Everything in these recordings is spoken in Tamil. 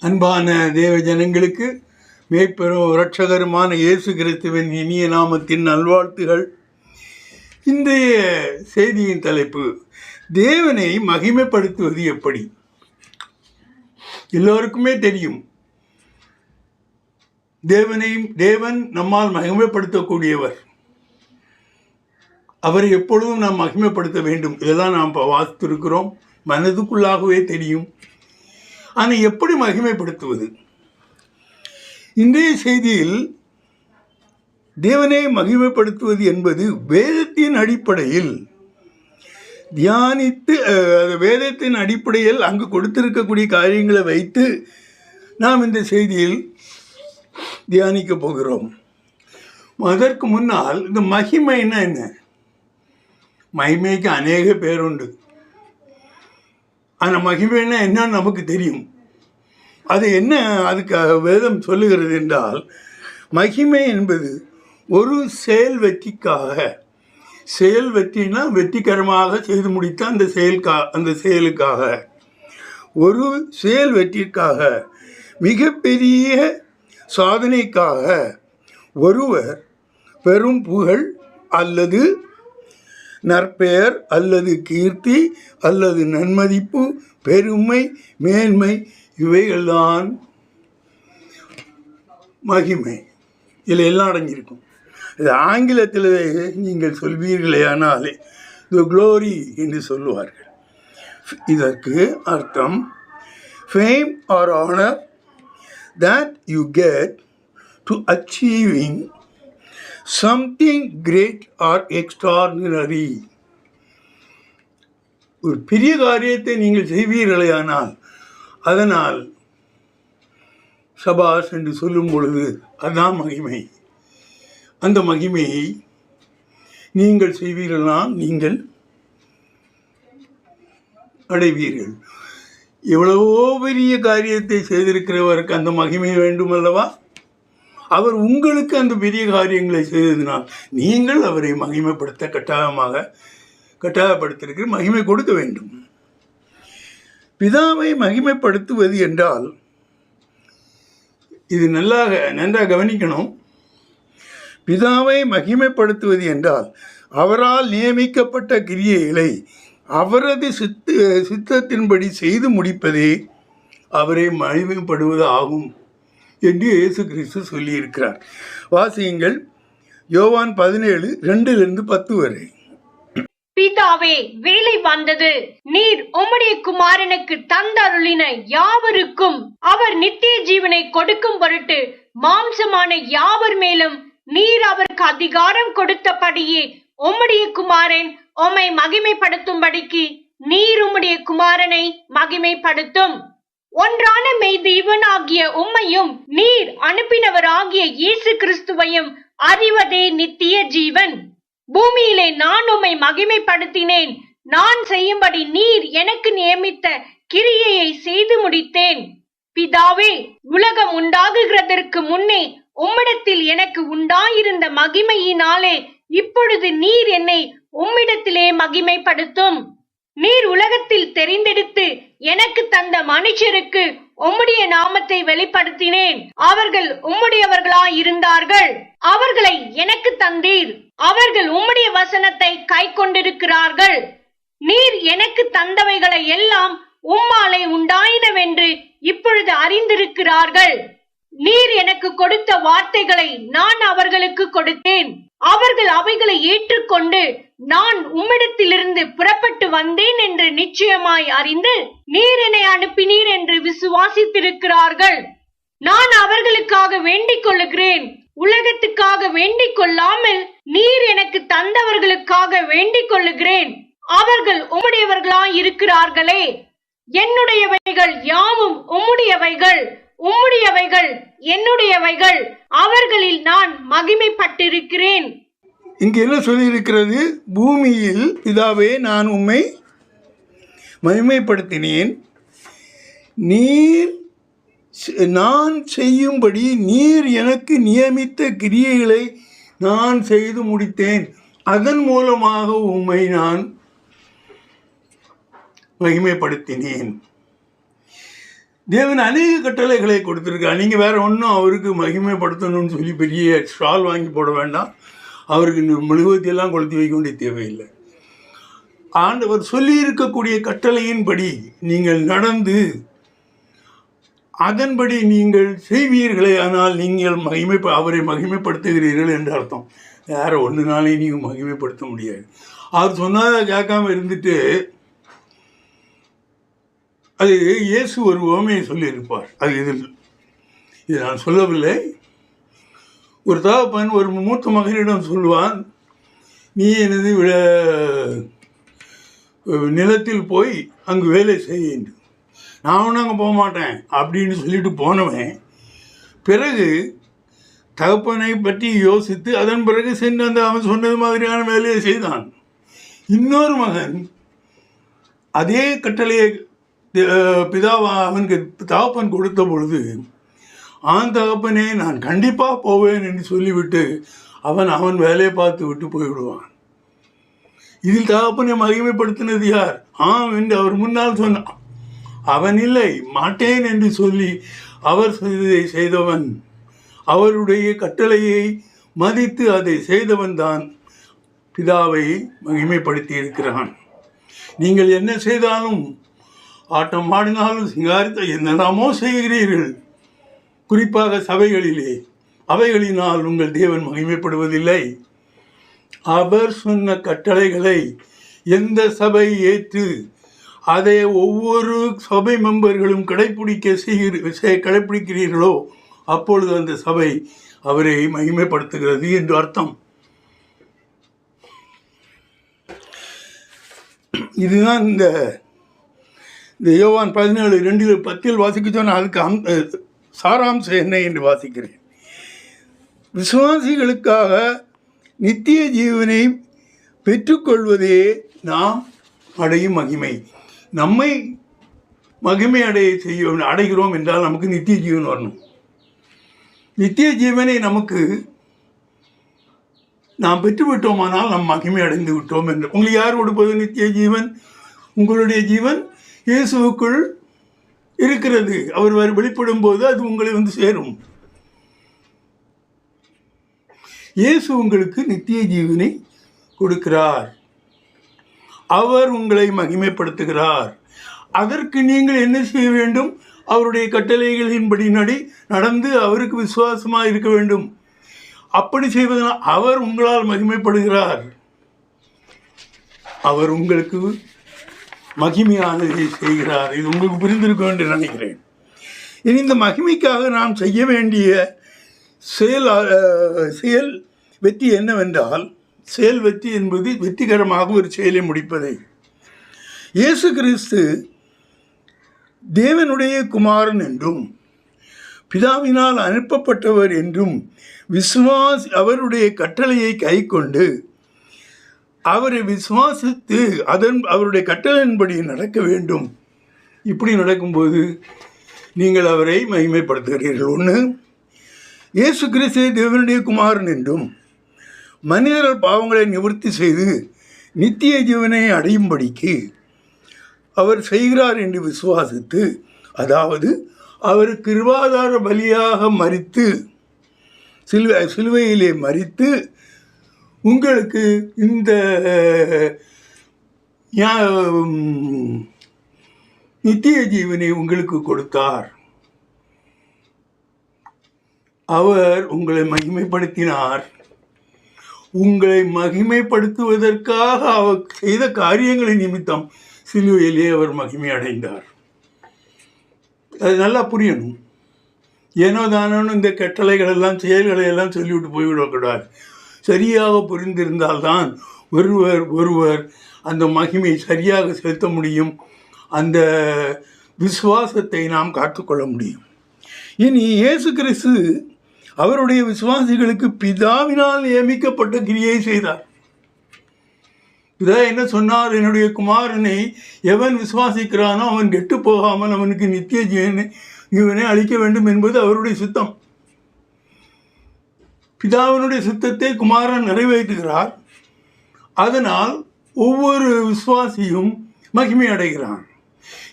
அன்பான தேவ ஜனங்களுக்கு மேய்ப்பெரும் இரட்சகருமான இயேசு கிறிஸ்துவின் இனிய நாமத்தின் நல்வாழ்த்துகள். இன்றைய செய்தியின் தலைப்பு, தேவனை மகிமைப்படுத்துவது எப்படி? எல்லோருக்குமே தெரியும், தேவன் நம்மால் மகிமைப்படுத்தக்கூடியவர். அவரை எப்பொழுதும் நாம் மகிமைப்படுத்த வேண்டும். இதெல்லாம் நாம் இப்போ வாசித்திருக்கிறோம், மனதுக்குள்ளாகவே தெரியும். ஆனால் எப்படி மகிமைப்படுத்துவது? இன்றைய செய்தியில் தேவனை மகிமைப்படுத்துவது என்பது வேதத்தின் அடிப்படையில் தியானித்து, வேதத்தின் அடிப்படையில் அங்கு கொடுத்திருக்கக்கூடிய காரியங்களை வைத்து நாம் இந்த செய்தியில் தியானிக்க போகிறோம். அதற்கு முன்னால் இந்த மகிமைன்னா என்ன? மகிமைக்கு அநேக பேர் உண்டு. ஆனால் மகிமைன்னா என்னன்னு நமக்கு தெரியும். அது என்ன அதுக்கு வேதம் சொல்லுகிறது என்றால், மகிமை என்பது ஒரு செயல் வெற்றிக்காக, செயல் வெற்றினா வெற்றிகரமாக செய்து முடித்த அந்த செயலுக்காக, ஒரு செயல் வெற்றிக்காக, மிகப்பெரிய சாதனைக்காக ஒருவர் பெரும் புகழ் அல்லது நற்பெயர் அல்லது கீர்த்தி அல்லது நன்மதிப்பு, பெருமை, மேன்மை, இவைகள்தான் மகிமை. இதில் எல்லாம் அடங்கியிருக்கும். இது ஆங்கிலத்தில் நீங்கள் சொல்வீர்களே ஆனாலே தி க்ளோரி என்று சொல்லுவார்கள். இதற்கு அர்த்தம் fame or honour that you get to achieving something great or extraordinary. ஒரு பெரிய காரியத்தை நீங்கள் செய்வீர்களே ஆனால் அதனால் சபாஷ் என்று சொல்லும் பொழுது அதுதான் மகிமை. அந்த மகிமையை நீங்கள் செய்வீர்களால் நீங்கள் அடைவீர்கள். எவ்வளவோ பெரிய காரியத்தை செய்திருக்கிறவருக்கு அந்த மகிமை வேண்டும் அல்லவா? அவர் உங்களுக்கு அந்த பெரிய காரியங்களை செய்ததினால் நீங்கள் அவரை மகிமைப்படுத்த கட்டாயப்படுத்திருக்கிற மகிமை கொடுக்க வேண்டும். பிதாவை மகிமைப்படுத்துவது என்றால், இது நன்றாக கவனிக்கணும். பிதாவை மகிமைப்படுத்துவது என்றால் அவரால் நியமிக்கப்பட்ட கிரியைகளை அவரது சித்தத்தின்படி செய்து முடிப்பதே அவரை மகிமைப்படுவது ஆகும் என்று இயேசு கிறிஸ்து சொல்லியிருக்கிறார். வாசியுங்கள், யோவான் 17:2-10 வரை. பிதாவே, வேலை வந்தது. நீர் உம்முடைய குமாரனுக்கு தந்தருளின யாவருக்கும் அவர் நித்திய ஜீவனை கொடுக்கும் பொருட்டு மாம்சமான யாவர் மேலும் நீர் அவருக்கு அதிகாரம் கொடுத்தபடியே உம்முடைய குமாரன் உம்மை மகிமைப்படுத்தும்படிக்கு நீர் உம்முடைய குமாரனை மகிமைப்படுத்தும். ஒன்றான மெய் தேவனாகிய உம்மையும் நீர் அனுப்பினவராகிய இயேசு கிறிஸ்துவையும் அறிவதே நித்திய ஜீவன். பூமியிலே நான் உம்மை மகிமைப்படுத்தினேன். நான் செய்யும்படி நீர் எனக்கு நியமித்த கிரியையை செய்து முடித்தேன். பிதாவே, உலகம் உண்டாகுகிறதற்கு முன்னே உம்மிடத்தில் எனக்கு உண்டாயிருந்த மகிமையினாலே இப்பொழுது நீர் என்னை உம்மிடத்திலே மகிமைப்படுத்தும். நீர் உலகத்தில் தெரிந்தெடுத்து எனக்கு தந்த மனுஷருக்கு உம்முடைய நாமத்தை வெளிப்படுத்தினேன். அவர்கள் உம்முடையவர்களாயிருந்தார்கள். அவர்களை எனக்கு தந்தீர். அவர்கள் உம்முடைய வசனத்தை கை கொண்டிருக்கிறார்கள். நீர் எனக்கு தந்தவைகளை எல்லாம் உம்மாலே உண்டாயினவென்று இப்பொழுது அறிந்திருக்கிறார்கள். நீர் எனக்கு கொடுத்த வார்த்தைகளை நான் அவர்களுக்கு கொடுத்தேன். அவர்கள் அவைகளை ஏற்றுக்கொண்டு நான் உம்மிடத்திலிருந்து புறப்பட்டு வந்தேன் என்று நிச்சயமாய் அறிந்து நீர் என்னை அனுப்பினீர் என்று விசுவாசித்திருக்கிறார்கள். நான் அவர்களுக்காக வேண்டிக் கொள்ளுகிறேன். உலகத்துக்காக வேண்டிக் கொள்ளாமல் நீர் எனக்கு தந்தவர்களுக்காக வேண்டிக் கொள்ளுகிறேன். அவர்கள் உம்முடையவர்களாய் இருக்கிறார்களே. என்னுடையவைகள் யாவும் உம்முடையவைகள், உம்முடையவைகள் என்னுடையவைகள். அவர்களில் நான் மகிமைப்பட்டிருக்கிறேன். இங்கு என்ன சொல்லியிருக்கிறது? பூமியில் பிதாவே, நான் உம்மை மகிமைப்படுத்தினேன். நான் செய்யும்படி நீர் எனக்கு நியமித்த கிரியைகளை நான் செய்து முடித்தேன். அதன் மூலமாக உம்மை நான் மகிமைப்படுத்தினேன். தேவன் அநேக கட்டளைகளை கொடுத்துருக்கார். நீங்கள் வேறு ஒன்றும் அவருக்கு மகிமைப்படுத்தணும்னு சொல்லி பெரிய ஸ்டால் வாங்கி போட வேண்டாம். அவருக்கு மெழுகுவர்த்தியெல்லாம் கொளுத்தி வைக்க வேண்டிய தேவையில்லை. ஆண்டவர் சொல்லி இருக்கக்கூடிய கட்டளையின்படி நீங்கள் நடந்து அதன்படி நீங்கள் செய்வீர்களே, ஆனால் நீங்கள் அவரை மகிமைப்படுத்துகிறீர்கள் என்று அர்த்தம். வேறு ஒன்றுனாலையும் நீங்கள் மகிமைப்படுத்த முடியாது. அவர் சொன்னதை கேட்காம இருந்துட்டு அது இயேசு ஒரு உவமையை சொல்லியிருப்பார். அது இது நான் சொல்லவில்லை. ஒரு தகப்பன் ஒரு மூத்த மகனிடம் சொல்லுவான், நீ எனது நிலத்தில் போய் அங்கு வேலை செய்ய என்று. நான் ஒன்றும் அங்கே போக மாட்டேன் அப்படின்னு சொல்லிட்டு போனவன் பிறகு தகப்பனை பற்றி யோசித்து அதன் பிறகு சென்று அந்த அவன் சொன்னது மாதிரியான வேலையை செய்தான். இன்னொரு மகன் அதே கட்டளையை பிதாவா அவனுக்கு தகப்பன் கொடுத்த பொழுது தகப்பனே நான் கண்டிப்பாக போவேன் என்று சொல்லிவிட்டு அவன் வேலையை பார்த்து விட்டு போய்விடுவான். இதில் தகப்பனை மகிமைப்படுத்தினது யார்? என்று அவர் முன்னால் சொன்னான். அவன் இல்லை, மாட்டேன் என்று சொல்லி அவர் செய்தவன், அவருடைய கட்டளையை மதித்து அதை செய்தவன் தான் பிதாவை மகிமைப்படுத்தி இருக்கிறான். நீங்கள் என்ன செய்தாலும், ஆட்டம் ஆடினாலும், சிங்காரித்த என்னெல்லாமோ செய்கிறீர்கள், குறிப்பாக சபைகளிலே, அவைகளினால் உங்கள் தேவன் மகிமைப்படுவதில்லை. அவர் சொன்ன கட்டளைகளை எந்த சபை ஏற்று அதை ஒவ்வொரு சபை மெம்பர்களும் கடைப்பிடிக்கிறீர்களோ அப்பொழுது அந்த சபை அவரை மகிமைப்படுத்துகிறது என்று அர்த்தம். இதுதான் இந்த யோவான் 17:2-10 வாசிக்க சொன்னால் அதுக்கு சாராம்சம் என்ன என்று வாசிக்கிறேன். விசுவாசிகளுக்காக நித்திய ஜீவனை பெற்றுக்கொள்வதே நாம் அடையும் மகிமை. நம்மை மகிமை அடைகிறோம் என்றால் நமக்கு நித்திய ஜீவன் வரணும். நித்திய ஜீவனை நமக்கு நாம் பெற்றுவிட்டோமானால் நம் மகிமை அடைந்து விட்டோம் என்று. உங்களுக்கு யார் கொடுப்பது நித்திய ஜீவன்? உங்களுடைய ஜீவன் இயேசுவுக்குள் இருக்கிறது. அவர் வெளிப்படும் போது அது உங்களை வந்து சேரும். இயேசு உங்களுக்கு நித்திய ஜீவனை கொடுக்கிறார். அவர் உங்களை மகிமைப்படுத்துகிறார். அதற்கு நீங்கள் என்ன செய்ய வேண்டும்? அவருடைய கட்டளைகளின்படி நடந்து அவருக்கு விசுவாசமாக இருக்க வேண்டும். அப்படி செய்வதனால் அவர் உங்களால் மகிமைப்படுகிறார். அவர் உங்களுக்கு மகிமையானதை செய்கிறார். இது உங்களுக்கு புரிந்திருக்கும் என்று நினைக்கிறேன். இனி இந்த மகிமைக்காக நாம் செய்ய வேண்டிய செயல் வெற்றி என்னவென்றால், செயல் வெற்றி என்பது வெற்றிகரமாக ஒரு செயலை முடிப்பதை. இயேசு கிறிஸ்து தேவனுடைய குமாரன் என்றும் பிதாவினால் அனுப்பப்பட்டவர் என்றும் அவருடைய கட்டளையை கைக்கொண்டு அவரை விசுவாசித்து அவருடைய கட்டளையின்படி நடக்க வேண்டும். இப்படி நடக்கும்போது நீங்கள் அவரை மகிமைப்படுத்துகிறீர்கள். ஒன்று, இயேசு கிறிஸ்து தேவனுடைய குமாரன் என்றும் மனிதர்கள் பாவங்களை நிவர்த்தி செய்து நித்திய ஜீவனை அடையும்படிக்கு அவர் செய்கிறார் என்று விசுவாசித்து, அதாவது அவர் கிருபாதார பலியாக மரித்து சிலுவையிலே மரித்து உங்களுக்கு இந்த நித்திய ஜீவனை உங்களுக்கு கொடுத்தார். அவர் உங்களை மகிமைப்படுத்தினார். உங்களை மகிமைப்படுத்துவதற்காக அவர் செய்த காரியங்களின் நிமித்தம் சிலுவையிலே அவர் மகிமை அடைந்தார். அது நல்லா புரியணும். ஏனோ தானோன்னு இந்த கட்டளைகள் எல்லாம் செயல்களை எல்லாம் சொல்லிவிட்டு போய்விடக்கூடாது. சரியாக புரிந்திருந்தால்தான் ஒருவர் அந்த மகிமை சரியாக செலுத்த முடியும். அந்த விசுவாசத்தை நாம் காத்துக்கொள்ள முடியும். இனி இயேசு கிறிஸ்து அவருடைய விசுவாசிகளுக்கு பிதாவினால் நியமிக்கப்பட்ட கிரியை செய்தார். பிதா என்ன சொன்னார்? என்னுடைய குமாரனை எவன் விசுவாசிக்கிறானோ அவன் கெட்டு போகாமல் அவனுக்கு நித்திய ஜீவனை அளிக்க வேண்டும் என்பது அவருடைய சித்தம். பிதாவினுடைய சித்தத்தை குமாரன் நிறைவேற்றுகிறார். அதனால் ஒவ்வொரு விசுவாசியும் மகிமை அடைகிறான்.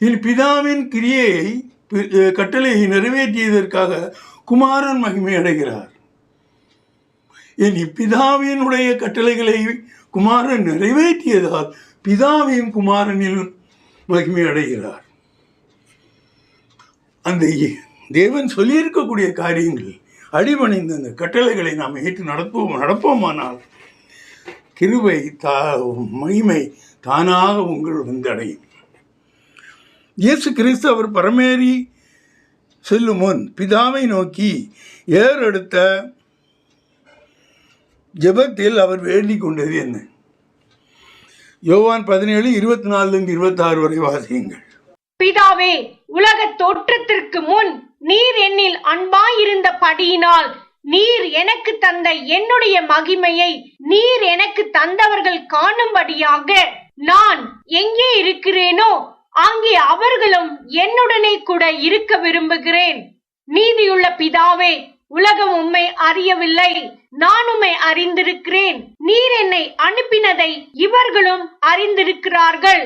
இனி பிதாவின் கிரியையை கட்டளையை நிறைவேற்றியதற்காக குமாரன் மகிமை அடைகிறார். இனி பிதாவினுடைய கட்டளைகளை குமாரன் நிறைவேற்றியதால் பிதாவையும் குமாரனில் மகிமை அடைகிறார். அந்த தேவன் சொல்லியிருக்கக்கூடிய காரியங்கள் அடிபணிந்த அந்த கட்டளைகளை நாம் ஏற்று நடப்போமானால் கிருபை மகிமை தானாக உங்கள் வந்து அடையும். இயேசு கிறிஸ்து அவர் பரமேறி செல்லும் முன் பிதாவை நோக்கி ஏறெடுத்த ஜெபத்தில் அவர் வேண்டிக் கொண்டது என்ன? யோவான் 17:24-26 வரை வாசியுங்கள். பிதாவே, உலக தோற்றத்திற்கு முன் நீர் என்னில் அன்பாயிருந்தபடியினால் நீர் எனக்கு தந்த என்னுடைய மகிமையை நீர் எனக்கு தந்தவர்கள் காணும்படியாக நான் எங்கே இருக்கிறேனோ அங்கே அவர்களும் என்னுடனே கூட இருக்க விரும்புகிறேன். நீதியுள்ள பிதாவே, உலகம் உம்மை அறியவில்லை, நான் உம்மை அறிந்திருக்கிறேன். நீர் என்னை அனுப்பினதை இவர்களும் அறிந்திருக்கிறார்கள்.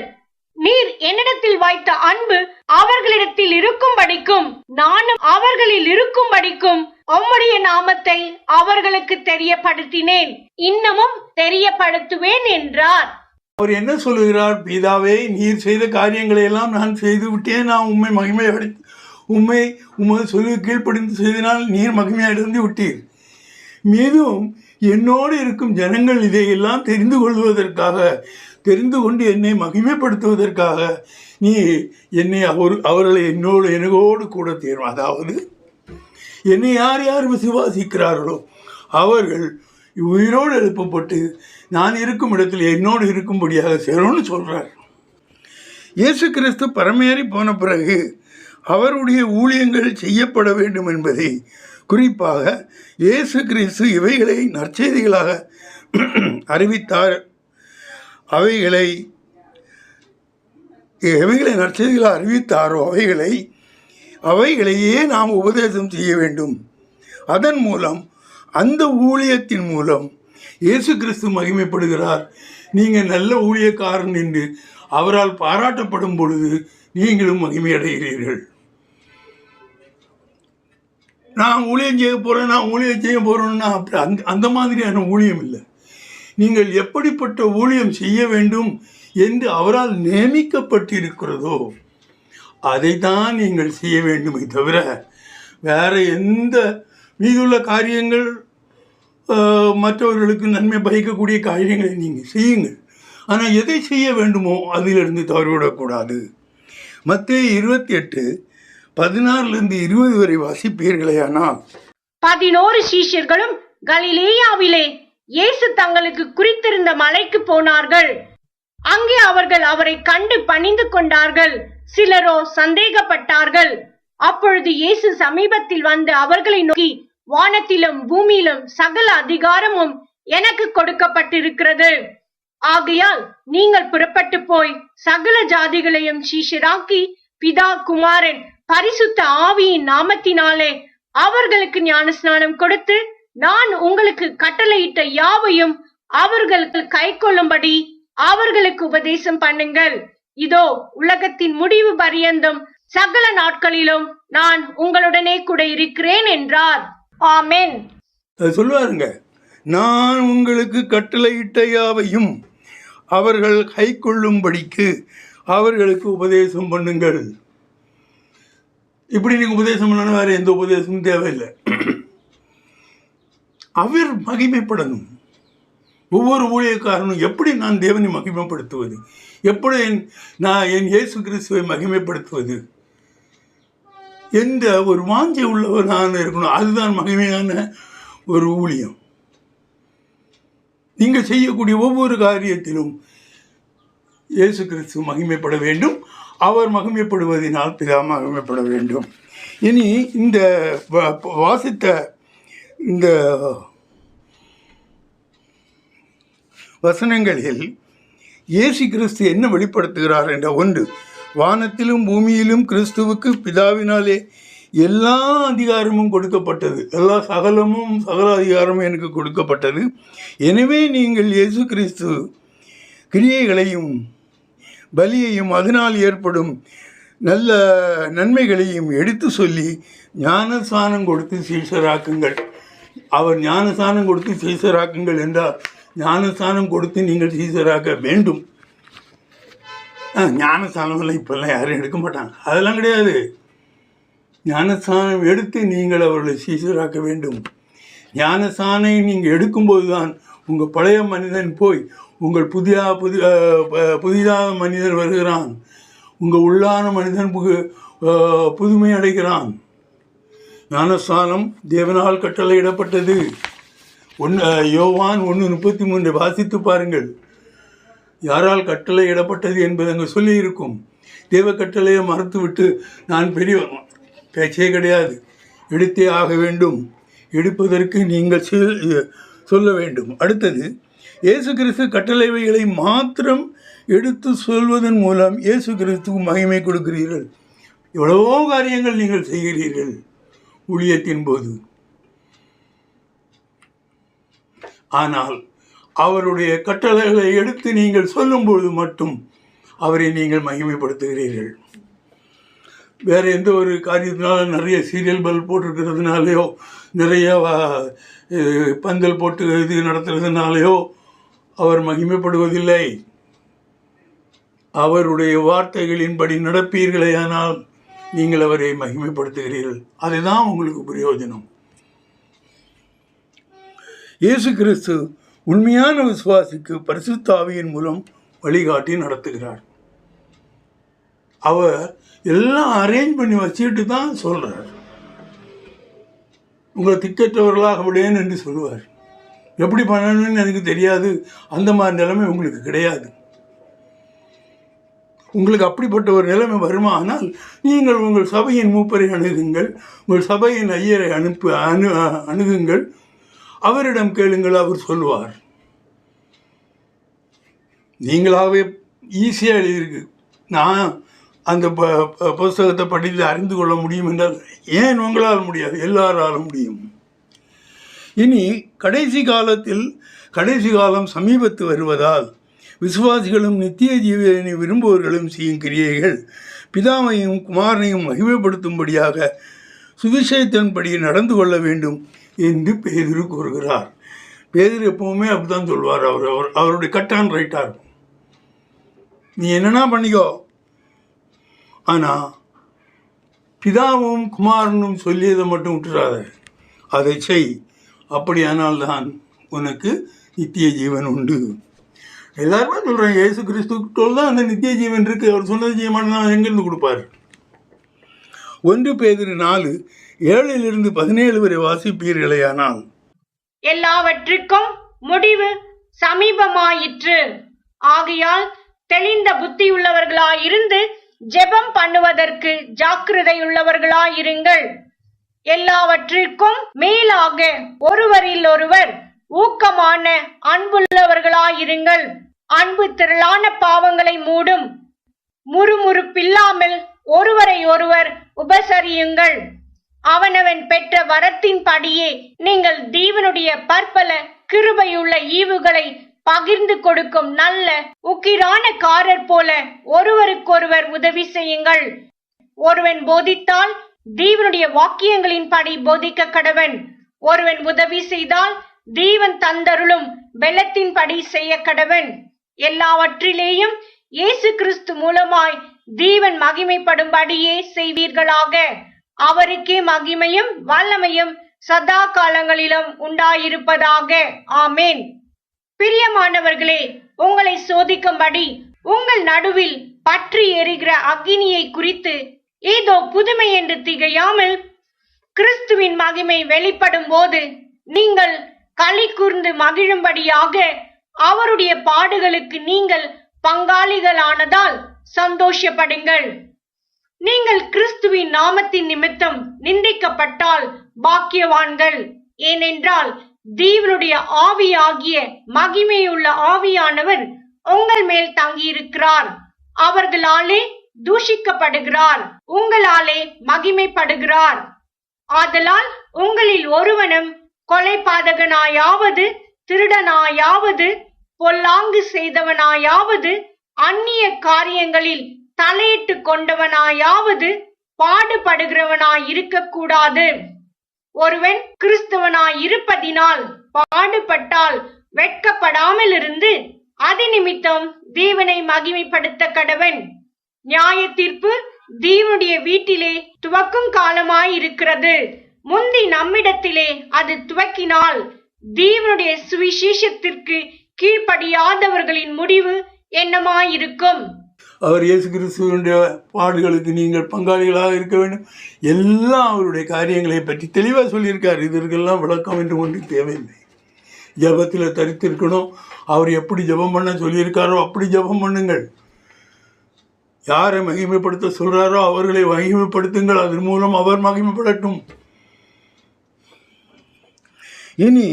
நீர் என்னிடத்தில் வைத்த அன்பு அவர்களிடத்தில் இருக்கும்படிக்கும் நானும் அவர்களில் இருக்கும்படிக்கும் உம்முடைய நாமத்தை அவர்களுக்கு தெரியப்படுத்தினேன், இன்னமும் தெரியப்படுத்துவேன் என்றார். அவர் என்ன சொல்லுகிறார்? பிதாவே, நீர் செய்த காரியங்களை எல்லாம் நான் செய்து விட்டேன். நான் உம்மை உமது சொல்லி கீழ்ப்படிந்து செய்தனால் நீர் மகிமை அடைந்து விட்டீர். மீதும் என்னோடு இருக்கும் ஜனங்கள் இதையெல்லாம் தெரிந்து கொண்டு என்னை மகிமைப்படுத்துவதற்காக நீ என்னை அவர்களை எனக்கோடு கூட தேர்வோம். அதாவது என்னை யார் யார் விசுவாசிக்கிறார்களோ அவர்கள் உயிரோடு எழுப்பப்பட்டு நான் இருக்கும் இடத்தில் என்னோடு இருக்கும்படியாக சேரும்னு சொல்கிறார். இயேசு கிறிஸ்து பரமேறி போன பிறகு அவருடைய ஊழியங்கள் செய்யப்பட வேண்டும் என்பதை குறிப்பாக இயேசு கிறிஸ்து இவைகளை நற்செய்திகளாக அறிவித்தார். அவைகளை நற்செய்திகளாக அறிவித்தாரோ அவைகளையே நாம் உபதேசம் செய்ய வேண்டும். அதன் மூலம், அந்த ஊழியத்தின் மூலம் இயேசு கிறிஸ்து மகிமைப்படுகிறார். நீங்கள் நல்ல ஊழியக்காரன் என்று அவரால் பாராட்டப்படும் பொழுது நீங்களும் மகிமை அடைகிறீர்கள். நான் ஊழியம் செய்ய போகிறேன்னா அப்படி அந்த மாதிரியான ஊழியம் இல்லை. நீங்கள் எப்படிப்பட்ட ஊழியம் செய்ய வேண்டும் என்று அவரால் நியமிக்கப்பட்டிருக்கிறதோ அதை தான் நீங்கள் செய்ய வேண்டுமே தவிர வேறு எந்த மீதுள்ள காரியங்கள் மற்றவர்களுக்கு நன்மை பயக்கக்கூடிய காரியங்களை நீங்கள் செய்யுங்கள். ஆனால் எதை செய்ய வேண்டுமோ அதிலிருந்து தவறிவிடக்கூடாது. மத்தேயு 28:16-20 வரை வாசிப்பீர்களேயானால், 11 சீஷர்களும் கலிலேயாவிலே இயேசு தங்களுக்கு குறித்திருந்த மலைக்கு போனார்கள். அங்கே அவர்கள் அவரை கண்டு பணிந்து கொண்டார்கள். சிலரோ சந்தேகப்பட்டார்கள். அப்பொழுது இயேசு சமீபத்தில் வந்து அவர்களை நோக்கி, வானத்திலும் பூமியிலும் சகல அதிகாரமும் எனக்கு கொடுக்கப்பட்டிருக்கிறது. ஆகையால் நீங்கள் புறப்பட்டு போய் சகல ஜாதிகளையும் சீஷராக்கி பிதா, குமாரன், பரிசுத்த ஆவியின் நாமத்தினாலே அவர்களுக்கு ஞானஸ்நானம் கொடுத்து நான் உங்களுக்கு கட்டளையிட்ட யாவையும் அவர்களுக்கு கைக்கொள்ளும்படி அவர்களுக்கு உபதேசம் பண்ணுங்கள். இதோ உலகத்தின் முடிவு பரியந்தம் சகல நாட்களிலும் நான் உங்களுடனே கூட இருக்கிறேன் என்றார். ஆமென். சொல்லுவாருங்க, நான் உங்களுக்கு கட்டளையிட்ட யாவையும் அவர்கள் கைக்கொள்ளும்படிக்கு அவர்களுக்கு உபதேசம் பண்ணுங்கள். இப்படி நீங்கள் உபதேசம் பண்ணணும், வேறு எந்த உபதேசமும் தேவையில்லை. அவர் மகிமைப்படணும். ஒவ்வொரு ஊழியக்காரனும் எப்படி நான் தேவனை மகிமைப்படுத்துவது, எப்படி நான் என் இயேசு கிறிஸ்துவை மகிமைப்படுத்துவது என்ற ஒரு வாஞ்சை உள்ளவர் நான் இருக்கணும். அதுதான் மகிமையான ஒரு ஊழியம். நீங்கள் செய்யக்கூடிய ஒவ்வொரு காரியத்திலும் இயேசு கிறிஸ்து மகிமைப்பட வேண்டும். அவர் மகிமைப்படுவதனால் பிதா மகிமைப்பட வேண்டும். இனி இந்த வாசித்த இந்த வசனங்களில் இயேசு கிறிஸ்து என்ன வெளிப்படுத்துகிறார் என்ற ஒன்று, வானத்திலும் பூமியிலும் கிறிஸ்துவுக்கு பிதாவினாலே எல்லா அதிகாரமும் கொடுக்கப்பட்டது, சகல அதிகாரமும் எனக்கு கொடுக்கப்பட்டது. எனவே நீங்கள் இயேசு கிறிஸ்து கிரியைகளையும் பலியையும் அதனால் ஏற்படும் நல்ல நன்மைகளையும் எடுத்து சொல்லி ஞானஸ்நானம் கொடுத்து சீஷராக்குங்கள். அவர் ஞானஸ்நானம் கொடுத்து சீஷராக்குங்கள் என்றால் ஞானஸ்நானம் கொடுத்து நீங்கள் சீஷராக்க வேண்டும். ஞானஸ்நானம்லாம் இப்போல்லாம் யாரும் எடுக்க மாட்டாங்க, அதெல்லாம் கிடையாது. ஞானஸ்நானம் எடுத்து நீங்கள் அவர்களை சீஷராக்க வேண்டும். ஞானஸ்நானம் நீங்கள் எடுக்கும்போது தான் உங்கள் பழைய மனிதன் போய் உங்கள் புதிதாக மனிதன் வருகிறான். உங்கள் உள்ளான மனிதன் புதுமை அடைகிறான். ஞானஸ்நானம் தேவனால் கட்டளையிடப்பட்டது. யோவான் 1:33 வாசித்து பாருங்கள். யாரால் கட்டளையிடப்பட்டது என்பது அங்கே சொல்லியிருக்கும். தேவ கட்டளையை மறுத்துவிட்டு நான் பெரியவன் பேச்சே கிடையாது, எடுத்தே ஆக வேண்டும். எடுப்பதற்கு நீங்கள் சொல்ல வேண்டும். அடுத்தது, இயேசு கிறிஸ்து கட்டளைவைகளை மாத்திரம் எடுத்து சொல்வதன் மூலம் இயேசு கிறிஸ்துக்கு மகிமை கொடுக்கிறீர்கள். எவ்வளவோ காரியங்கள் நீங்கள் செய்கிறீர்கள் ஊழியத்தின் போது. ஆனால் அவருடைய கட்டளைகளை எடுத்து நீங்கள் சொல்லும்பொழுது மட்டும் அவரை நீங்கள் மகிமைப்படுத்துகிறீர்கள். வேறு எந்த ஒரு காரியத்தினால நிறைய சீரியல் பல் போட்டிருக்கிறதுனாலையோ நிறைய பந்தல் போட்டு இது நடத்துறதுனாலையோ அவர் மகிமைப்படுவதில்லை. அவருடைய வார்த்தைகளின்படி நடப்பீர்களே ஆனால் நீங்கள் அவரை மகிமைப்படுத்துகிறீர்கள். அதுதான் உங்களுக்கு பிரயோஜனம். இயேசு கிறிஸ்து உண்மையான விசுவாசிக்கு பரிசுத்த ஆவியின் மூலம் வழிகாட்டி நடத்துகிறார். அவர் எல்லாம் அரேஞ்ச் பண்ணி வச்சுட்டு தான் சொல்கிறார். உங்களை திக்கற்றவர்களாக விடேன் என்று சொல்லுவார். எப்படி பண்ணணும்னு எனக்கு தெரியாது, அந்த மாதிரி நிலைமை உங்களுக்கு கிடையாது. உங்களுக்கு அப்படிப்பட்ட ஒரு நிலைமை வருமானால் நீங்கள் உங்கள் சபையின் மூப்பரை அணுகுங்கள், உங்கள் சபையின் ஐயரை அணுகுங்கள், அவரிடம் கேளுங்கள், அவர் சொல்லுவார். நீங்களாகவே ஈஸியாக எழுதியிருக்கு. நான் அந்த புஸ்தகத்தை படித்து அறிந்து கொள்ள முடியும் என்றால் ஏன் உங்களால் முடியாது? எல்லாராலும் முடியும். இனி கடைசி காலம் சமீபத்து வருவதால் விசுவாசிகளும் நித்திய ஜீவனை விரும்புவர்களும் செய்யும் கிரியைகள் பிதாவையும் குமாரனையும் மகிமைப்படுத்தும்படியாக சுவிசேஷத்தின்படி நடந்து கொள்ள வேண்டும் என்று பேதுரு கூறுகிறார். பேதுரு எப்பவுமே அப்படித்தான் சொல்வார். அவருடைய கட்டான் ரைட்டாக இருக்கும். நீ என்னன்னா பண்ணிக்கோ, ஆனால் பிதாவும் குமாரனும் சொல்லியதை மட்டும் விட்டுறாத, அதை செய். அப்படியானால் தான் உனக்கு நித்திய ஜீவன் உண்டு. எல்லாருமே சொல்கிறேன், இயேசு கிறிஸ்துக்குள் தான் அந்த நித்திய ஜீவன் இருக்குது. அவர் சொன்னது செய்ய மாட்டேன்னா எங்கேருந்து கொடுப்பார்? 1 பேதுரு 4:7-17 வரை வாசிப்பீர்களேயானால், எல்லாவற்றுக்கும் முடிவு சமீபமாயிற்று. ஆகையால் தெளிந்த புத்தியுள்ளவர்களாயிருந்து ஜெபம் பண்ணுவதற்கு ஜாக்கிரதையுள்ளவர்களாயிருங்கள். எல்லாவற்றிற்கும் மேலாக ஒருவரில் ஒருவர் ஊக்கமான அன்புள்ளவர்களாயிருங்கள். அன்பு திரளான பாவங்களை மூடும். முறுமுறுப்பில்லாமல் ஒருவரை ஒருவர் உபசரியுங்கள். அவனவன் பெற்ற வரத்தின் படியே நீங்கள் தேவனுடைய பற்பல கிருபையுள்ள ஈவுகளை பகிர்ந்து கொடுக்கும் நல்ல உக்கிரானக்காரர் போல ஒருவருக்கொருவர் உதவி செய்யுங்கள். ஒருவன் போதித்தால் தேவனுடைய வாக்கியங்களின் படி போதிக்க கடவன். ஒருவன் உதவி செய்தால் தேவன் தந்தருளும் பெலத்தின் படி செய்ய கடவன். எல்லாவற்றிலேயும் இயேசு கிறிஸ்து மூலமாய் தேவன் மகிமைப்படும்படியே செய்வீர்களாக. அவருக்கே மகிமையும் வல்லமையும் சதா காலங்களிலும் உண்டாயிருப்பதாக. ஆமேன். பிரியமானவர்களே, உங்களை சோதிக்கும்படி உங்கள் நடுவில் பற்றி எரிகிற அக்கினியை குறித்து ஏதோ புதுமை என்று திகையாமல், கிறிஸ்துவின் மகிமை வெளிப்படும் போது நீங்கள் களி கூர்ந்து மகிழும்படியாக அவருடைய பாடுகளுக்கு நீங்கள் பங்காளிகளானதால் சந்தோஷப்படுங்கள். நீங்கள் கிறிஸ்துவின் நாமத்தின் நிமித்தம் நிந்திக்கப்பட்டால் பாக்கியவான்கள். ஏனென்றால் தேவனுடைய ஆவியாகிய மகிமையுள்ள ஆவியானவர் உங்கள் மேல் தங்கியிருக்கிறார். அவர்களாலே தூஷிக்கப்படுகிறார், உங்களாலே மகிமைப்படுகிறார். ஆதலால் உங்களில் ஒருவனும் கொலைபாதகனாயாவது, திருடனாயாவது, பொல்லாங்கு செய்தவனாயாவது, அந்நிய காரியங்களில் தலையிட்டு கொண்டவனாயாவது பாடுபடுகிறவனாய் இருக்கக்கூடாது. ஒருவன் கிறிஸ்தவனாய் இருப்பதினால் பாடுபட்டால் வெட்கப்படாமல் இருந்து அது நிமித்தம் தேவனை மகிமைப்படுத்த கடவன். நியாய தீர்ப்பு தேவனுடைய வீட்டிலே துவக்கும் காலமாய் இருக்கிறது. முந்தி நம்மிடத்திலே அது துவக்கினால் தேவனுடைய சுவிசேஷத்திற்கு கீழ்ப்படியாதவர்களின் முடிவு என்னமாயிருக்கும்? அவர் இயேசு கிறிஸ்துவனுடைய பாடுகளுக்கு நீங்கள் பங்காளிகளாக இருக்க வேண்டும். எல்லாம் அவருடைய காரியங்களை பற்றி தெளிவாக சொல்லியிருக்கார். இதற்கெல்லாம் விளக்கம் என்று ஒன்று தேவையில்லை. ஜபத்தில் தரித்திருக்கணும். அவர் எப்படி ஜபம் பண்ண சொல்லியிருக்காரோ அப்படி ஜபம் பண்ணுங்கள். யாரை மகிமைப்படுத்த சொல்கிறாரோ அவர்களை மகிமைப்படுத்துங்கள். அதன் மூலம் அவர் மகிமைப்படட்டும். இனி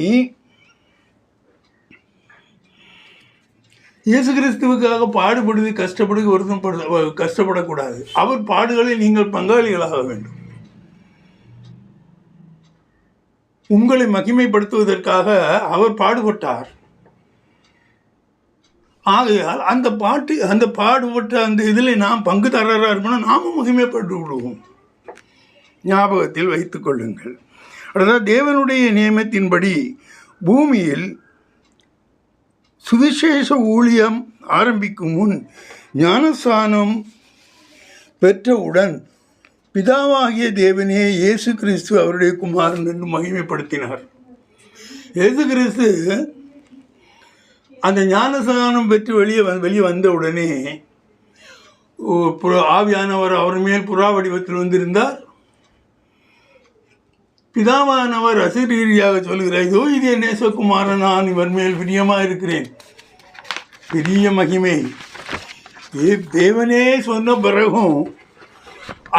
இயேசு கிறிஸ்துவுக்காக பாடுபடுவது கஷ்டப்படுவது ஒருத்தன் கஷ்டப்படக்கூடாது. அவர் பாடுகளில் நீங்கள் பங்காளிகளாக வேண்டும். உங்களை மகிமைப்படுத்துவதற்காக அவர் பாடுபட்டார். ஆகையால் அந்த பாடுபட்ட அந்த இதில் நாம் பங்குதாரராக இருக்கணும். நாமும் மகிமைப்பட்டு விடுவோம். ஞாபகத்தில் வைத்துக் கொள்ளுங்கள். அதாவது தேவனுடைய நியமத்தின்படி பூமியில் சுவிசேஷ ஊழியம் ஆரம்பிக்கும் முன் ஞானஸ்நானம் பெற்றவுடன் பிதாவாகிய தேவனே இயேசு கிறிஸ்து அவருடைய குமாரன் என்று மகிமைப்படுத்தினார். இயேசு கிறிஸ்து அந்த ஞானஸ்நானம் பெற்று வெளியே வந்த உடனே ஆவியானவர் அவர் மேல் புறா வடிவத்தில் வந்திருந்தார். பிதாவானவர் அசரீரியாக சொல்கிறார், இதோ இது என் நேசகுமாரன், நான் இவர் மேல் பிரியமாக இருக்கிறேன். பெரிய மகிமை. தேவனே சொன்ன பிறகும்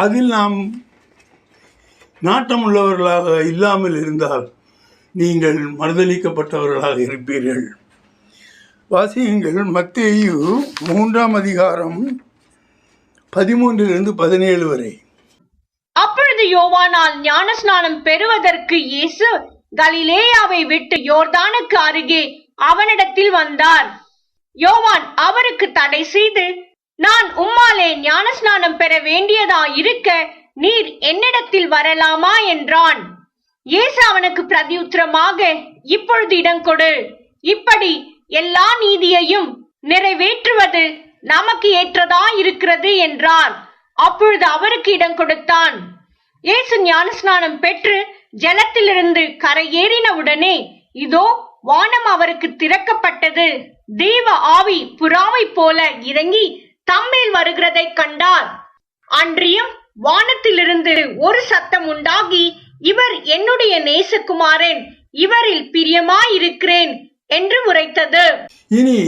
அதில் நாம் நாட்டமுள்ளவர்களாக இல்லாமல் இருந்தால் நீங்கள் மறுதலிக்கப்பட்டவர்களாக இருப்பீர்கள். வாசியுங்கள். மத்தேயு 3ஆம் அதிகாரம் 13-17 வரை. அப்பொழுது யோவானால் ஞானஸ்நானம் பெறுவதற்கு இயேசு கலிலேயாவை விட்டு யோர்தானுக்கு அருகே அவனிடத்தில் வந்தார். யோவான் அவருக்கு தடை செய்து, நான் உம்மாலே ஞானஸ்நானம் பெற வேண்டியதா இருக்க நீர் என்னிடத்தில் வரலாமா என்றான். இயேசு அவனுக்கு பிரதியுத்தரமாக, இப்பொழுது இடம் கொடு. இப்படி எல்லா நீதியையும் நிறைவேற்றுவது நமக்கு ஏற்றதா இருக்கிறது என்றார். அப்பொழுது அவருக்கு இடம் கொடுத்தான். இயேசு ஞானஸ்நானம் பெற்று ஜலத்திலிருந்து கரையேறினவுடனே இதோ வானம் அவருக்கு திறக்கப்பட்டது. தேவ ஆவி புறாவை போல இறங்கி தம்மேல் வருகிறதை கண்டார். அன்றியும் வானத்திலிருந்து ஒரு சத்தம் உண்டாகி, இவர் என்னுடைய நேசகுமாரன், இவரில் பிரியமாயிருக்கிறேன் என்று உரைத்தது. இனி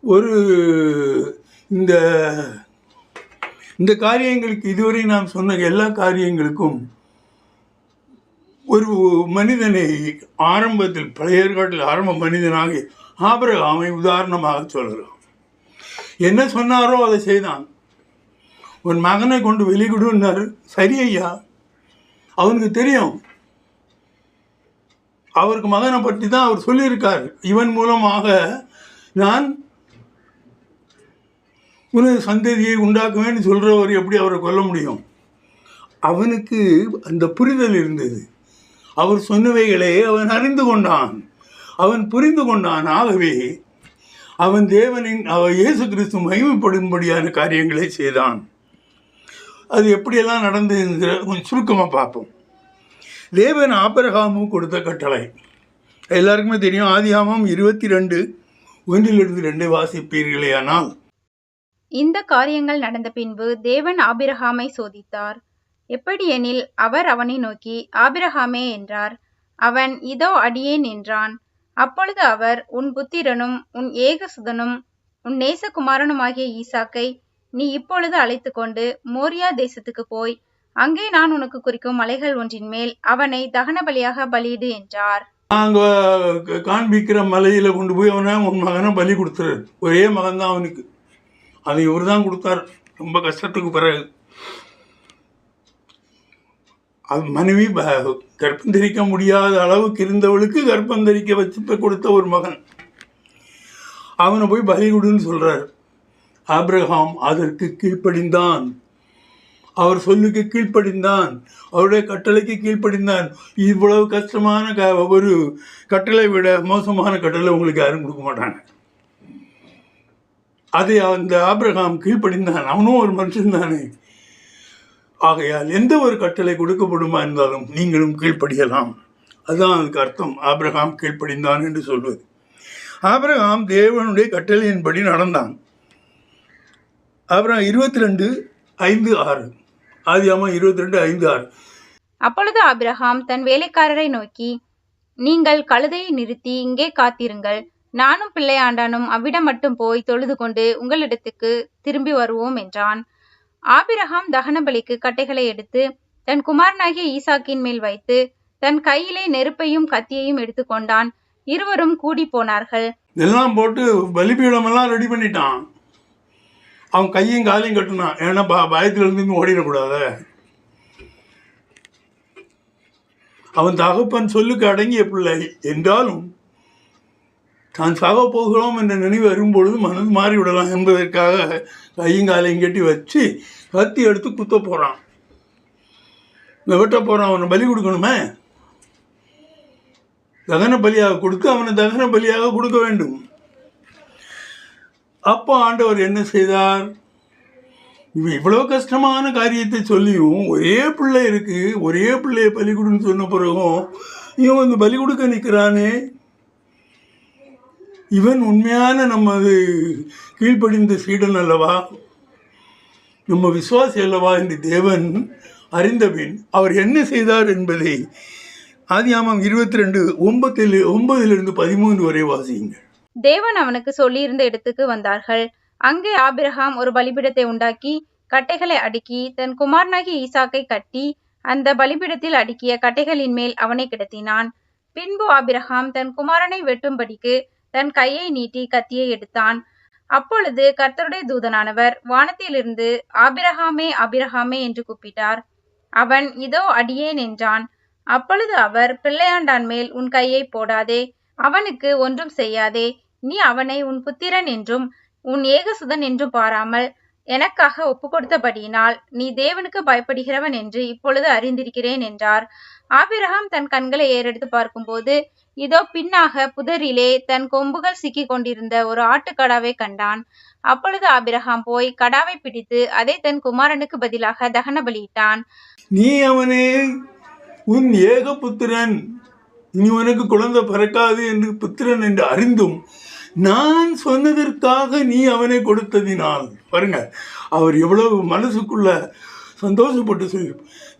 ஒரு இந்த காரியங்களுக்கு இதுவரை நாம் சொன்ன எல்லா காரியங்களுக்கும் ஒரு மனிதனை ஆரம்பத்தில் பழைய ஏற்காட்டில் ஆரம்ப மனிதனாக ஆபிரகாமை உதாரணமாக சொல்கிறோம். என்ன சொன்னாரோ அதை செய்தான். உன் மகனை கொண்டு வெளியிடுன்னாரு. சரி ஐயா, அவனுக்கு தெரியும். அவருக்கு மகனை பற்றி தான் அவர் சொல்லியிருக்கார். இவன் மூலமாக நான் உனது சந்ததியை உண்டாக்குவேன்னு சொல்கிறவர் எப்படி அவரை கொல்ல முடியும்? அவனுக்கு அந்த புரிதல் இருந்தது. அவர் சொன்னவைகளை அவன் அறிந்து கொண்டான், அவன் புரிந்து கொண்டான். ஆகவே அவன் இயேசு கிறிஸ்து மகிமைப்படும்படியான காரியங்களை செய்தான். அது எப்படியெல்லாம் நடந்ததுங்கிற கொஞ்சம் சுருக்கமாக பார்ப்போம். தேவன் ஆபிரகாமுக்கு கொடுத்த கட்டளை எல்லாருக்குமே தெரியும். ஆதியாகமம் 22:1-2 வாசிப்பீர்களே. ஆனால் இந்த காரியங்கள் நடந்த பின்பு தேவன் ஆபிரகாமை சோதித்தார். எப்படியெனில் அவர் அவனை நோக்கி, ஆபிரகாமே என்றார். அவன், இதோ அடியேன் என்றான். அப்பொழுது அவர், உன் புத்திரனும் உன் ஏகசுதனும் உன் நேசகுமாரனுமாகிய ஈசாக்கை நீ இப்பொழுது அழைத்து கொண்டு மோரியா தேசத்துக்கு போய் அங்கே நான் உனக்கு குறிக்கும் மலைகள் ஒன்றின் மேல் அவனை தகன பலியாக பலியிடு என்றார். நாங்கள் காண்பிக்கிற மலையில் கொண்டு போய் அவனை உன் மகனை பலி கொடுத்துரு. ஒரே மகன் தான் அவனுக்கு. அதை இவர் தான் கொடுத்தார். ரொம்ப கஷ்டத்துக்கு பிறகு அது மனைவி கர்ப்பம் தரிக்க முடியாத அளவுக்கு இருந்தவளுக்கு கர்ப்பம் தரிக்க வச்சு கொடுத்த ஒரு மகன். அவனை போய் பலி கொடுன்னு சொல்கிறார். ஆபிரகாம் அதற்கு கீழ்ப்படிந்தான். அவர் சொல்லுக்கு கீழ்ப்படிந்தான். அவருடைய கட்டளைக்கு கீழ்ப்படிந்தான். இவ்வளவு கஷ்டமான ஒரு கட்டளை விட மோசமான கட்டளை உங்களுக்கு யாரும் கொடுக்க மாட்டாங்க. அதை அந்த ஆபிரகாம் கீழ்ப்படிந்தான். அவனும் ஒரு மனுஷன் தானே. ஆகையால் எந்த ஒரு கட்டளை கொடுக்கப்படுமா இருந்தாலும் நீங்களும் கீழ்ப்படியலாம். அதுதான் அதுக்கு அர்த்தம், ஆபிரகாம் கீழ்ப்படிந்தான் என்று சொல்வது. ஆபிரகாம் தேவனுடைய கட்டளையின்படி நடந்தான். ஆபிரகாம் 22:5-6, ஆதியாகமம் 22:5-6. அப்பொழுது ஆபிரகாம் தன் வேலைக்காரரை நோக்கி, நீங்கள் கழுதையை நிறுத்தி இங்கே காத்திருங்கள், நானும் பிள்ளையாண்டானும் அவ்விடம் மட்டும் போய் தொழுது கொண்டு உங்களிடத்துக்கு திரும்பி வருவோம் என்றான். ஆபிரகாம் தகன பலிக்கு கட்டைகளை எடுத்து தன் குமாரனாகிய ஈசாக்கின் மேல் வைத்து தன் கையிலே நெருப்பையும் கத்தியையும் எடுத்துக்கொண்டான். இருவரும் கூடி போனார்கள். எல்லாம் போட்டு பலிபீடம் எல்லாம் ரெடி பண்ணிட்டான். அவன் கையும் காலையும் கட்டினான். ஏன்னா பயத்துல இருந்து ஓடிடக்கூடாத. அவன் தகப்பன் சொல்லுக்கு அடங்கிய பிள்ளை என்றாலும் தான் சாக போகிறோம் என்ற நினைவு வரும்பொழுது மனது மாறிவிடலாம் என்பதற்காக கையும் காலையும் கட்டி வச்சு கத்தி எடுத்து குத்த போகிறான். வெட்ட போகிறான். அவனை பலி கொடுக்கணுமே. தகன பலியாக கொடுத்து அவனை தகன பலியாக கொடுக்க வேண்டும். அப்போ ஆண்டவர் என்ன செய்தார்? இவன் இவ்வளோ கஷ்டமான காரியத்தை சொல்லியும் ஒரே பிள்ளை இருக்கு, ஒரே பிள்ளையை பலி கொடுன்னு சொன்ன பிறகும் இவன் வந்து பலி கொடுக்க நிற்கிறானே. இவன் உண்மையான நமது கீழ்ப்படிந்த சீடன் அல்லவா, நம்ம விசுவாசி அல்லவா என்று தேவன் அறிந்தபின் அவர் என்ன செய்தார் என்பதை ஆதியாகமம் 22:9-13 வரை வாசியுங்கள். தேவன் அவனுக்கு சொல்லியிருந்த இடத்துக்கு வந்தார்கள். அங்கே ஆபிரகாம் ஒரு பலிபீடத்தை உண்டாக்கி கட்டைகளை அடுக்கி தன் குமாரனாகிய ஈசாக்கை கட்டி அந்த பலிபீடத்தில் அடுக்கிய கட்டைகளின் மேல் அவனை கிடத்தினான். பின்பு ஆபிரகாம் தன் குமாரனை வெட்டும்படிக்கு தன் கையை நீட்டி கத்தியை எடுத்தான். அப்பொழுது கர்த்தருடைய தூதனானவர் வானத்திலிருந்து ஆபிரகாமே ஆபிரகாமே என்று கூப்பிட்டார். அவன் இதோ அடியேன் என்றான். அப்பொழுது அவர், பிள்ளையாண்டான் மேல் உன் கையை போடாதே, அவனுக்கு ஒன்றும் செய்யாதே. நீ அவனை உன் புத்திரன் என்றும் உன் ஏகசுதன் என்றும் பாராமல் எனக்காக ஒப்புக்கொடுத்தபடியினால் நீ தேவனுக்கு பயப்படுகிறவன் என்று இப்பொழுது அறிந்திருக்கிறேன் என்றார். ஆபிரகாம் தன் கண்களை ஏறெடுத்து பார்க்கும்போது இதோ பின்னாக புதரிலே தன் கொம்புகள் சிக்கி கொண்டிருந்த ஒரு ஆட்டுக்கடாவை கண்டான். அப்பொழுது ஆபிரகாம் போய் கடாவை பிடித்து அதை தன் குமாரனுக்கு பதிலாக தகன பலியிட்டான். நீ அவனே உன் ஏக புத்திரன், இனி உனக்கு குழந்தை பிறக்காது என்று புத்திரன் என்று அறிந்தும் நான் சொன்னதற்காக நீ அவனை கொடுத்ததினால். பாருங்க, அவர் எவ்வளவு மனசுக்குள்ள சந்தோஷப்பட்டு சொல்லி,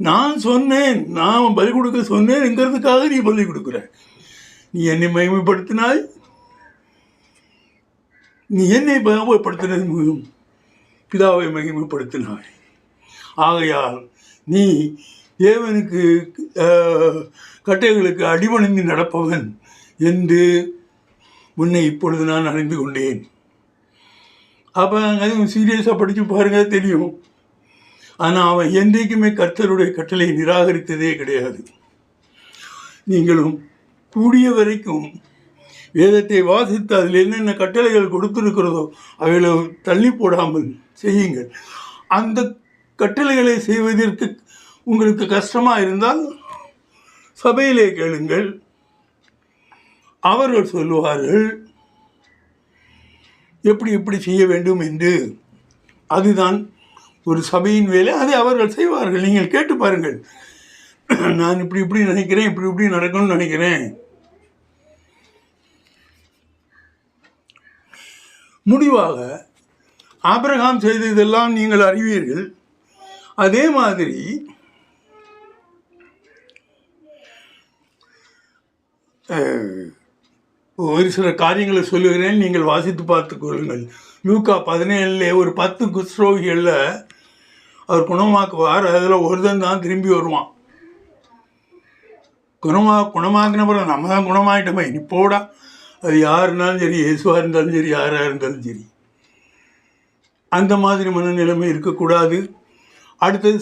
நான் சொன்னேன், நான் பலி கொடுக்க சொன்னேன்ங்கிறதுக்காக நீ பலி கொடுக்குற. நீ என்னை மகிமைப்படுத்தினாய், நீ என்னை மகிமைப்படுத்தினது மூலம் பிதாவை மகிமைப்படுத்தினாய். ஆகையால் நீ தேவனுக்கு கட்டைகளுக்கு அடிபணிந்து நடப்பவன் என்று உன்னை இப்பொழுது நான் அறிந்து கொண்டேன். அப்போ அதுவும் சீரியஸாக படித்து பாருங்க தெரியும். ஆனால் அவன் என்றைக்குமே கர்த்தருடைய கட்டளை நிராகரித்ததே கிடையாது. நீங்களும் கூடிய வரைக்கும் வேதத்தை வாசித்து அதில் என்னென்ன கட்டளைகள் கொடுத்திருக்கிறதோ அவைகளை தள்ளி போடாமல் செய்யுங்கள். அந்த கட்டளைகளை செய்வதற்கு உங்களுக்கு கஷ்டமாக இருந்தால் சபையிலே கேளுங்கள், அவர்கள் சொல்லுவார்கள் எப்படி செய்ய வேண்டும் என்று. அதுதான் ஒரு சபையின் வேலை, அதை அவர்கள் செய்வார்கள். நீங்கள் கேட்டு பாருங்கள், நான் இப்படி நினைக்கிறேன், இப்படி நடக்கணும்னு நினைக்கிறேன். முடிவாக ஆபிரகாம் செய்ததெல்லாம் நீங்கள் அறிவீர்கள். அதே மாதிரி ஒரு சில காரியங்களை சொல்லுகிறேன், நீங்கள் வாசித்து பார்த்து கொள்ளுங்கள். லூக்கா 17 ஒரு 10 குஷ்ரோகிகளில் அவர் குணமாக்குவார். அதில் ஒருத்தன் தான் திரும்பி வருவான். குணமாக்கின பிறகு நம்ம தான் குணமாயிட்டோமே, நீ போடா. அது யார் இருந்தாலும் சரி, இயேசுவாக இருந்தாலும் சரி, யாராக இருந்தாலும் சரி, அந்த மாதிரி மனநிலைமை இருக்கக்கூடாது. அடுத்தது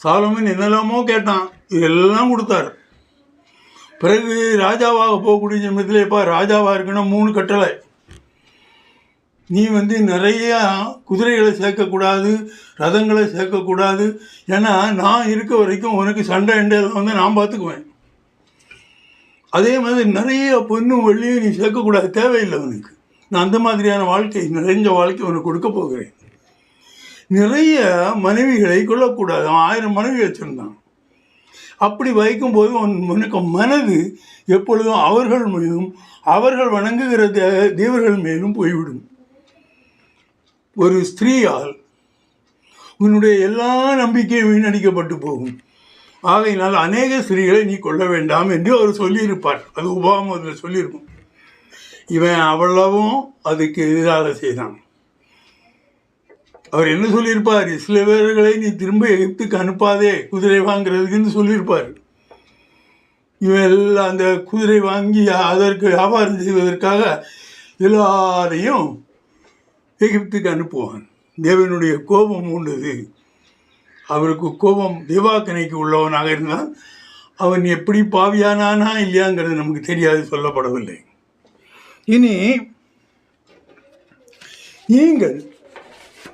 சாலோமன் என்னெல்லாமோ கேட்டான், இதெல்லாம் கொடுத்தார். பிறகு ராஜாவாக போகக்கூடிய சமயத்தில் இப்போ ராஜாவாக இருக்குன்னா 3 கட்டளை. நீ நிறைய குதிரைகளை சேர்க்கக்கூடாது, ரதங்களை சேர்க்கக்கூடாது. ஏன்னா நான் இருக்க வரைக்கும் உனக்கு சண்டை எல்லாம் நான் பார்த்துக்குவேன். அதே மாதிரி நிறைய பொண்ணும் வெள்ளியும் நீ சேர்க்கக்கூடாது, தேவையில்லை உனக்கு. நான் அந்த மாதிரியான வாழ்க்கை, நிறைஞ்ச வாழ்க்கை உனக்கு கொடுக்க போகிறேன். நிறைய மனைவிகளை கொள்ளக்கூடாது. அவன் 1000 மனைவி வச்சுருந்தான். அப்படி வைக்கும்போது உனக்கு மனது எப்பொழுதும் அவர்கள் மீதும் அவர்கள் வணங்குகிற தேவர்கள் மேலும் போய்விடும். ஒரு ஸ்திரீயால் உன்னுடைய எல்லா நம்பிக்கையும் வீணடிக்கப்பட்டு போகும். ஆகையினால் அநேக ஸ்திரீகளை நீ கொள்ள வேண்டாம் என்று அவர் சொல்லியிருப்பார். அது உபாமா அதில் சொல்லியிருக்கும். இவன் அவ்வளவும் அதுக்கு எதிராக செய்தான். அவர் என்ன சொல்லியிருப்பார்? இஸ்ரவேலர்களை நீ திரும்ப எகிப்துக்கு அனுப்பாதே குதிரை வாங்குறதுக்குன்னு சொல்லியிருப்பார். இவன் எல்லாம் அந்த குதிரை வாங்கி அதற்கு வியாபாரம் செய்வதற்காக எல்லாரையும் எகிப்துக்கு அனுப்புவான். தேவனுடைய கோபம் உண்டது. அவருக்கு கோபம் தேவாக்கனைக்கு உள்ளவனாக இருந்தால் அவன் எப்படி பாவியானானா இல்லையாங்கிறது நமக்கு தெரியாது, சொல்லப்படவில்லை. இனி நீங்கள்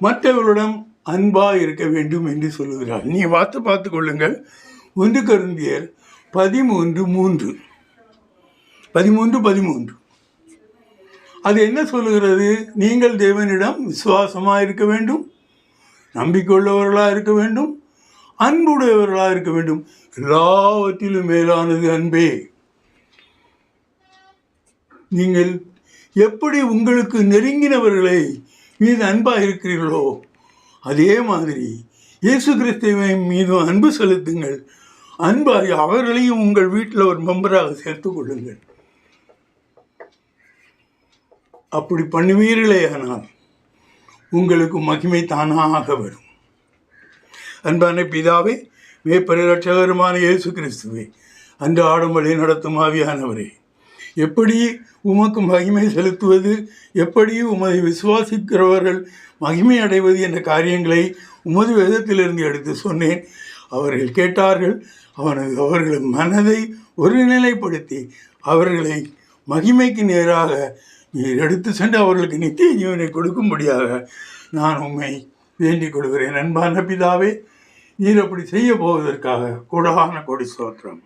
மற்றவர்களிடம் அன்பாக இருக்க வேண்டும் என்று சொல்லுகிறார். நீ பார்த்து கொள்ளுங்கள். 1 கொரிந்தியர் 13:13 அது என்ன சொல்லுகிறது? நீங்கள் தேவனிடம் விசுவாசமாக இருக்க வேண்டும், நம்பிக்கையுள்ளவர்களாக இருக்க வேண்டும், அன்புடையவர்களாக இருக்க வேண்டும். எல்லாவற்றிலும் மேலானது அன்பே. நீங்கள் எப்படி உங்களுக்கு நெருங்கினவர்களை மீது அன்பாக இருக்கிறீர்களோ அதே மாதிரி இயேசு கிறிஸ்துவின் மீது அன்பு செலுத்துங்கள். அன்பாக அவர்களையும் உங்கள் வீட்டில் ஒரு மெம்பராக சேர்த்து கொள்ளுங்கள். அப்படி பண்ணுவீர்களே ஆனால் உங்களுக்கு மகிமை தானாக வரும். அன்பான பிதாவே, மேற்பரிரட்சகருமான இயேசு கிறிஸ்துவே, அன்றாடம் வழி நடத்தும் ஆவியானவரே, எப்படி உமக்கு மகிமை செலுத்துவது, எப்படி உமதை விசுவாசிக்கிறவர்கள் மகிமை அடைவது என்ற காரியங்களை உமது வேதத்திலிருந்து எடுத்து சொன்னேன். அவர்கள் கேட்டார்கள். அவர்கள் மனதை ஒருநிலைப்படுத்தி அவர்களை மகிமைக்கு நேராக நீர் எடுத்து சென்று அவர்களுக்கு நித்திய ஜீவனை கொடுக்கும்படியாக நான் உம்மை வேண்டிக் கொள்கிறேன். அன்பான பிதாவே, நீர் அப்படி செய்ய போவதற்காக கோடான கோடி ஸ்தோத்திரம்.